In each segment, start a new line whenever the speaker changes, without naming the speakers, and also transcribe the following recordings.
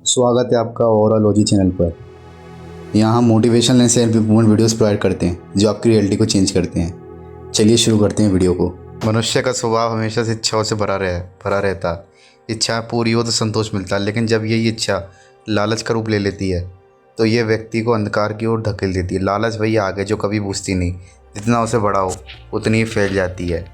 स्वागत है आपका ओवरऑलॉजी चैनल पर। यहाँ हम motivational and self improvement videos provide करते हैं जो आपकी रियलिटी को चेंज करते हैं। चलिए शुरू करते हैं वीडियो को। मनुष्य का स्वभाव हमेशा से इच्छाओं से भरा रहता। इच्छा पूरी हो तो संतोष मिलता है, लेकिन जब यही इच्छा लालच का रूप ले लेती है तो ये व्यक्ति को अंधकार की ओर धकेल देती है। लालच वही आग है जो कभी बुझती नहीं, जितना उसे बढ़ाओ उतनी ही फैल जाती है।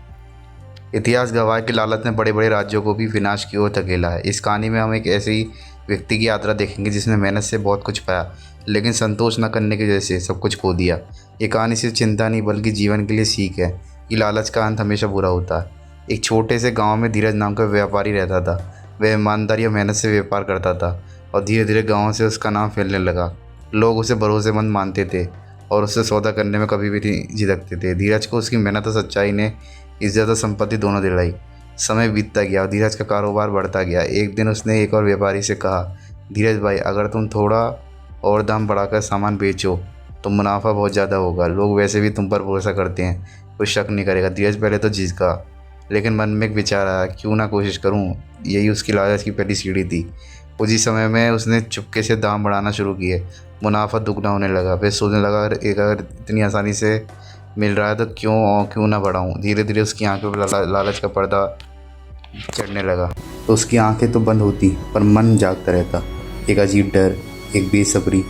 इतिहास गवाह कि लालच ने बड़े बड़े राज्यों को भी विनाश की ओर धकेला है। इस कहानी में हम एक ऐसे ही व्यक्ति की यात्रा देखेंगे जिसने मेहनत से बहुत कुछ पाया, लेकिन संतोष न करने की वजह से सब कुछ खो दिया। ये कहानी सिर्फ चिंता नहीं बल्कि जीवन के लिए सीख है कि लालच का अंत हमेशा बुरा होता है। एक छोटे से गाँव में धीरज नाम का व्यापारी रहता था। वह ईमानदारी और मेहनत से व्यापार करता था और धीरे धीरे गाँव से उसका नाम फैलने लगा। लोग उसे भरोसेमंद मानते थे और उससे सौदा करने में कभी भी नहीं झिझकते थे। धीरज को उसकी मेहनत और सच्चाई ने इज्जत और संपत्ति दोनों दिलाई। समय बीतता गया और धीरज का कारोबार बढ़ता गया। एक दिन उसने एक और व्यापारी से कहा, धीरज भाई, अगर तुम थोड़ा और दाम बढ़ाकर सामान बेचो तो मुनाफा बहुत ज़्यादा होगा। लोग वैसे भी तुम पर भरोसा करते हैं, कोई शक नहीं करेगा। धीरज पहले तो झिझका, लेकिन मन में एक विचार आया, क्यों ना कोशिश करूं। यही उसकी लालच की पहली सीढ़ी थी। उसी समय में उसने चुपके से दाम बढ़ाना शुरू किए। मुनाफा दुगना होने लगा। फिर सोचने लगा, अगर इतनी आसानी से मिल रहा है तो क्यों ना बढ़ाऊं। धीरे धीरे उसकी आंखों पर लालच का पर्दा चढ़ने लगा। तो उसकी आंखें तो बंद होती पर मन जागता रहता, एक अजीब डर, एक बेसब्री,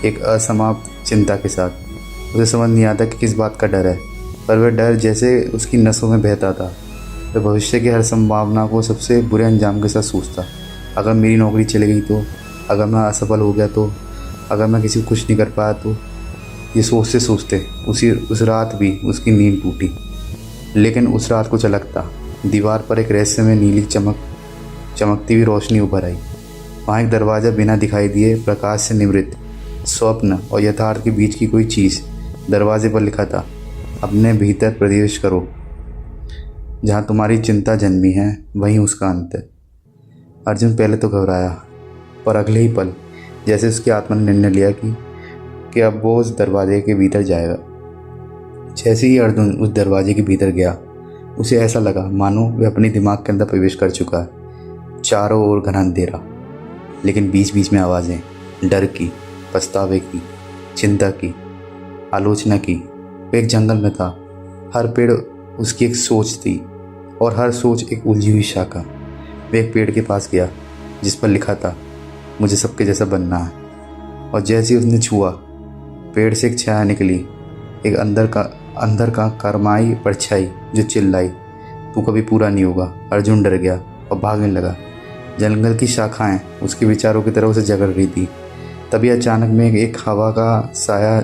एक असमाप्त चिंता के साथ। उसे समझ नहीं आता कि किस बात का डर है, पर वह डर जैसे उसकी नसों में बहता था। वह भविष्य की हर संभावना को सबसे बुरे अंजाम के साथ सोचता। अगर मेरी नौकरी चली गई तो, अगर मैं असफल हो गया तो, अगर मैं किसी को कुछ नहीं कर पाया तो। ये सोचते सोचते उस रात भी उसकी नींद टूटी। लेकिन उस रात कुछ अलग था। दीवार पर एक रहस्यमय नीली चमकती हुई रोशनी उभर आई। वहाँ एक दरवाज़ा बिना दिखाई दिए प्रकाश से निवृत्त, स्वप्न और यथार्थ के बीच की कोई चीज़। दरवाजे पर लिखा था, अपने भीतर प्रवेश करो, जहाँ तुम्हारी चिंता जन्मी है वहीं उसका अंत है। अर्जुन पहले तो घबराया, पर अगले ही पल जैसे उसकी आत्मा ने निर्णय लिया कि अब वो उस दरवाजे के भीतर जाएगा। जैसे ही अर्जुन उस दरवाजे के भीतर गया, उसे ऐसा लगा मानो वह अपने दिमाग के अंदर प्रवेश कर चुका है। चारों ओर घना अंधेरा, लेकिन बीच बीच में आवाज़ें, डर की, पछतावे की, चिंता की, आलोचना की। वह एक जंगल में था। हर पेड़ उसकी एक सोच थी और हर सोच एक उलझी हुई शाखा। वह एक पेड़ के पास गया जिस पर लिखा था, मुझे सबके जैसा बनना है। और जैसे ही उसने छुआ, पेड़ से एक छाया निकली, एक अंदर का करमाई परछाई जो चिल्लाई, तू कभी पूरा नहीं होगा। अर्जुन डर गया और भागने लगा। जंगल की शाखाएं उसके विचारों की तरह उसे जकड़ रही थी। तभी अचानक में एक हवा का साया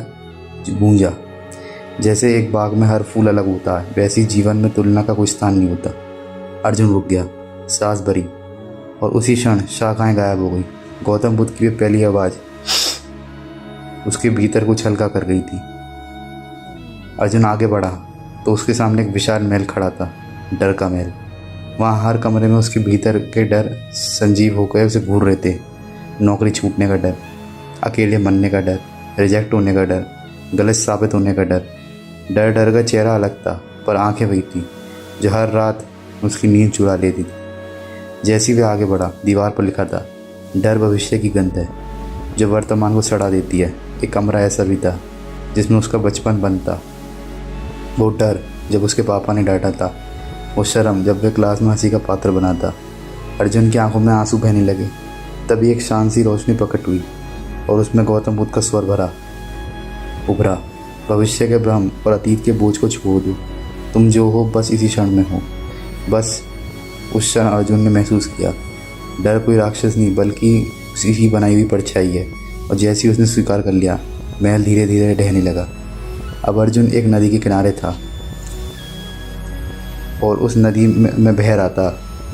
गूंजा। जैसे एक बाग में हर फूल अलग होता है, वैसे ही जीवन में तुलना का कोई स्थान नहीं होता। अर्जुन रुक गया, सांस भरी, और उसी क्षण शाखाएं गायब हो गई। गौतम बुद्ध की पहली आवाज़ उसके भीतर कुछ हल्का कर गई थी। अर्जुन आगे बढ़ा तो उसके सामने एक विशाल महल खड़ा था, डर का महल। वहाँ हर कमरे में उसके भीतर के डर संजीव होकर उसे घूर रहे थे। नौकरी छूटने का डर, अकेले मरने का डर, रिजेक्ट होने का डर, गलत साबित होने का डर। डर का चेहरा अलग था, पर आंखें वही थी जो हर रात उसकी नींद चुरा लेती थी। जैसे ही वह आगे बढ़ा, दीवार पर लिखा था, डर भविष्य की गंध है जो वर्तमान को सड़ा देती है। एक कमरा ऐसा भी था जिसमें उसका बचपन बंद था। वो डर जब उसके पापा ने डांटा था, वो शर्म जब वह क्लास में हंसी का पात्र बना था। अर्जुन की आंखों में आंसू बहने लगे। तभी एक शांत सी रोशनी प्रकट हुई और उसमें गौतम बुद्ध का स्वर उभरा, भविष्य के भ्रम और अतीत के बोझ को छोड़ दो, तुम जो हो बस इसी क्षण में हो। बस उस क्षण अर्जुन ने महसूस किया, डर कोई राक्षस नहीं बल्कि उसी की बनाई हुई परछाई है। और जैसे ही उसने स्वीकार कर लिया, महल धीरे धीरे ढहने लगा। अब अर्जुन एक नदी के किनारे था और उस नदी में बह रहा था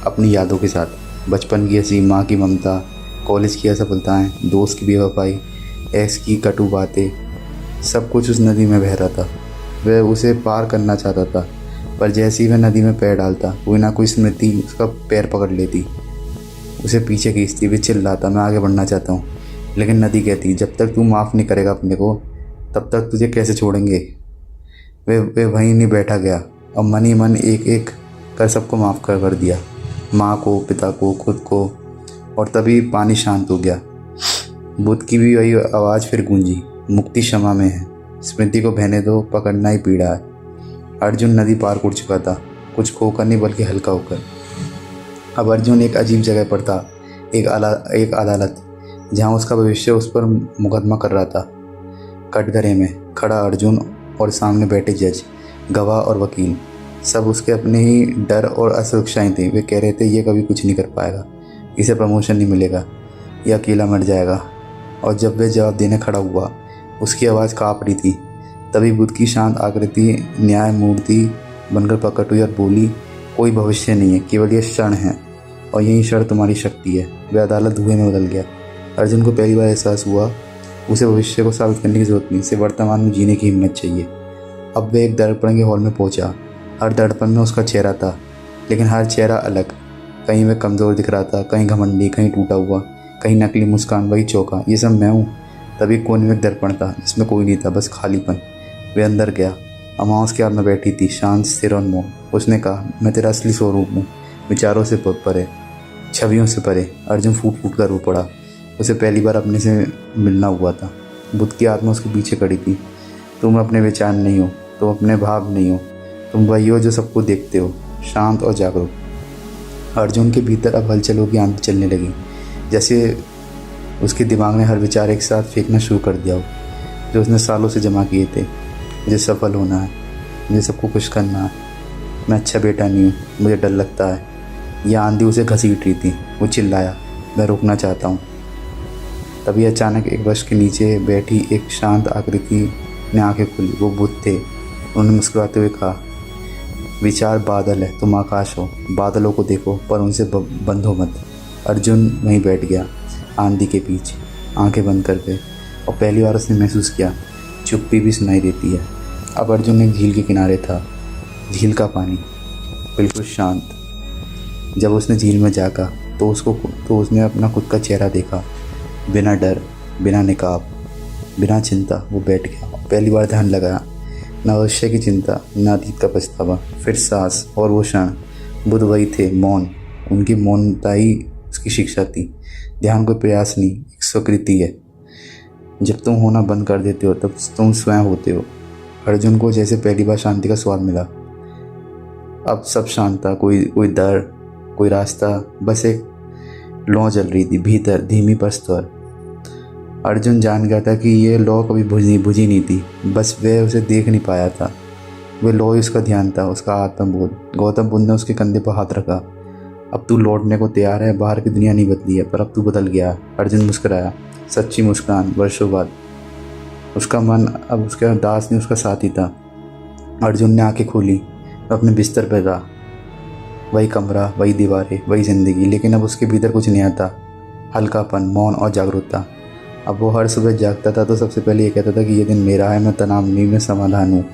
अपनी यादों के साथ। बचपन की हंसी, माँ की ममता, कॉलेज की असफलताएं, दोस्त की बेवफाई, एक्स की कटु बातें, सब कुछ उस नदी में बह रहा था। वह उसे पार करना चाहता था, पर जैसे ही वह नदी में पैर डालता, कोई ना कोई स्मृति उसका पैर पकड़ लेती, उसे पीछे खींचती। वे चिल्लाता, मैं आगे बढ़ना चाहता हूँ, लेकिन नदी कहती, जब तक तू माफ़ नहीं करेगा अपने को, तब तक तुझे कैसे छोड़ेंगे। वे वहीं नहीं बैठा गया और मन ही मन एक एक कर सबको माफ़ कर दिया। माँ को, पिता को, खुद को, और तभी पानी शांत हो गया। बुद्ध की भी वही आवाज़ फिर गूंजी, मुक्ति क्षमा में है, स्मृति को बहने दो, पकड़ना ही पीड़ा है। अर्जुन नदी पार कर चुका था, कुछ खोकर नहीं बल्कि हल्का होकर। अब अर्जुन एक अजीब जगह पर था, एक अदालत, जहाँ उसका भविष्य उस पर मुकदमा कर रहा था। कटघरे में खड़ा अर्जुन और सामने बैठे जज, गवाह और वकील, सब उसके अपने ही डर और असुरक्षाएं थी। वे कह रहे थे ये कभी कुछ नहीं कर पाएगा, इसे प्रमोशन नहीं मिलेगा, यह अकेला मर जाएगा। और जब वह जवाब देने खड़ा हुआ, उसकी आवाज़ काँप रही थी। तभी बुद्ध की शांत आकृति न्याय मूर्ति बनकर प्रकट हुई और बोली, कोई भविष्य नहीं है, केवल ये क्षण है और यही क्षण तुम्हारी शक्ति है। वह अदालत धुएं में बदल गया। अर्जुन को पहली बार एहसास हुआ उसे भविष्य को साबित करने की जरूरत नहीं, उसे वर्तमान में जीने की हिम्मत चाहिए। अब वह एक दर्पण के हॉल में पहुंचा। हर दर्पण में उसका चेहरा था, लेकिन हर चेहरा अलग। कहीं वह कमज़ोर दिख रहा था, कहीं घमंडी, कहीं टूटा हुआ, कहीं नकली मुस्कान, वही चौंका, ये सब मैं हूँ। तभी कोने में एक दर्पण था जिसमें कोई नहीं था, बस खालीपन। वे अंदर गया। अम्मा उसके हाथ में बैठी थी, शांत, स्थिर और मौन। उसने कहा, मैं तेरा असली स्वरूप हूँ, विचारों से परे, छवियों से परे। अर्जुन फूट फूट कर रो पड़ा। उसे पहली बार अपने से मिलना हुआ था। बुद्ध की आत्मा उसके पीछे खड़ी थी। तुम अपने विचार नहीं हो, तुम अपने भाव नहीं हो, तुम वही हो जो सबको देखते हो, शांत और जागरूक। अर्जुन के भीतर अब हलचलों की आंधी चलने लगी, जैसे उसके दिमाग ने हर विचार एक साथ फेंकना शुरू कर दिया हो, जो उसने सालों से जमा किए थे। मुझे सफल होना है, मुझे सबको खुश करना है, मैं अच्छा बेटा नहीं हूँ, मुझे डर लगता है। यह आंधी उसे घसीट रही थी। वो चिल्लाया, मैं रुकना चाहता हूँ। तभी अचानक एक वृक्ष के नीचे बैठी एक शांत आकृति ने आंखें खुली। वो बुद्ध थे। उन्होंने मुस्कुराते हुए कहा, विचार बादल है, तुम आकाश हो, बादलों को देखो पर उनसे बंधो मत। अर्जुन वहीं बैठ गया, आंधी के बीच, आंखें बंद करके, और पहली बार उसने महसूस किया चुप्पी भी सुनाई देती है। अब अर्जुन एक झील के किनारे था। झील का पानी बिल्कुल शांत। जब उसने झील में झांका तो उसने अपना खुद का चेहरा देखा, बिना डर, बिना निकाब, बिना चिंता। वो बैठ गया। पहली बार ध्यान लगाया, न भविष्य की चिंता, न अतीत का पछतावा। फिर सांस और वो क्षण। बुद्ध वही थे, मौन। उनकी मौनता ही उसकी शिक्षा थी। ध्यान कोई प्रयास नहीं, एक स्वीकृति है। जब तुम होना बंद कर देते हो तब तुम स्वयं होते हो। अर्जुन को जैसे पहली बार शांति का स्वाद मिला। अब सब शांत था, कोई डर, कोई रास्ता, बस एक लौ जल रही थी भीतर, धीमी पर स्वर। अर्जुन जान गया था कि ये लौ कभी बुझी नहीं थी, बस वह उसे देख नहीं पाया था। वह लौ ही उसका ध्यान था, उसका आत्मबोध। गौतम बुद्ध ने उसके कंधे पर हाथ रखा। अब तू लौटने को तैयार है, बाहर की दुनिया नहीं बदली है, पर अब तू बदल गया। अर्जुन मुस्कुराया, सच्ची मुस्कान, वर्षों बाद। उसका मन अब उसका दास नहीं, उसका साथी था। अर्जुन ने आंखें खोली, अपने बिस्तर पर था। वही कमरा, वही दीवारें, वही जिंदगी, लेकिन अब उसके भीतर कुछ नया था, हल्कापन, मौन और जागरूकता। अब वो हर सुबह जागता था तो सबसे पहले ये कहता था कि ये दिन मेरा है, मैं तनाव नहीं, मैं समाधान हूँ।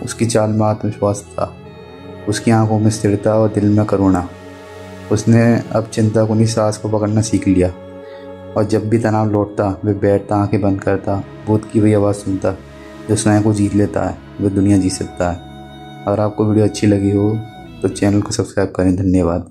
उसकी चाल में आत्मविश्वास था, उसकी आंखों में स्थिरता और दिल में करुणा। उसने अब चिंता को नहीं, सांस को पकड़ना सीख लिया। और जब भी तनाव लौटता, वे बैठता, आंखें बंद करता, बुद्ध की वही आवाज़ सुनता, जो स्वयं को जीत लेता है वह दुनिया जीत सकता है। अगर आपको वीडियो अच्छी लगी हो तो चैनल को सब्सक्राइब करें। धन्यवाद।